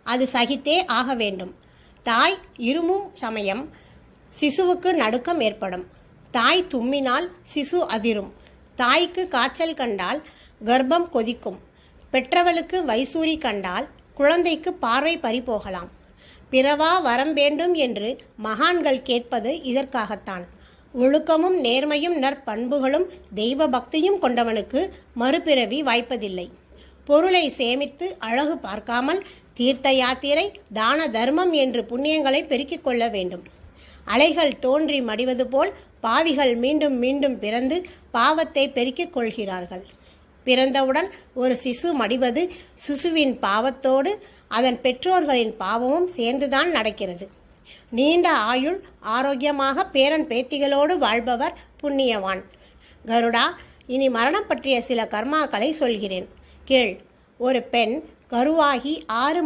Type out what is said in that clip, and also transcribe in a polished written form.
அது சகித்தே ஆக வேண்டும். தாய் இருமும் சமயம் சிசுவுக்கு நடுக்கம் ஏற்படும். தாய் தும்மினால் சிசு அதிரும். தாய்க்கு காய்ச்சல் கண்டால் கர்ப்பம் கொதிக்கும். பெற்றவளுக்கு வைசூரி கண்டால் குழந்தைக்கு பார்வை பறிபோகலாம். பிறவா வரம் வேண்டும் என்று மகான்கள் கேட்பது இதற்காகத்தான். ஒழுக்கமும் நேர்மையும் நற்பண்புகளும் தெய்வ பக்தியும் கொண்டவனுக்கு மறுபிறவி வாய்ப்பதில்லை. பொருளை சேமித்து அழகு பார்க்காமல் தீர்த்த யாத்திரை, தான தர்மம் என்று புண்ணியங்களை பெருக்கிக் கொள்ள வேண்டும். அலைகள் தோன்றி மடிவது போல் பாவிகள் மீண்டும் மீண்டும் பிறந்து பாவத்தை பெருக்கிக் கொள்கிறார்கள். பிறந்தவுடன் ஒரு சிசு மடிவது சிசுவின் பாவத்தோடு அதன் பெற்றோர்களின் பாவமும் சேர்ந்துதான் நடக்கிறது. நீண்ட ஆயுள், ஆரோக்கியமாக பேரன் பேத்திகளோடு வாழ்பவர் புண்ணியவான். கருடா, இனி மரணம் பற்றிய சில கர்மாக்களை சொல்கிறேன் கேள். ஒரு பெண் கருவாகி 6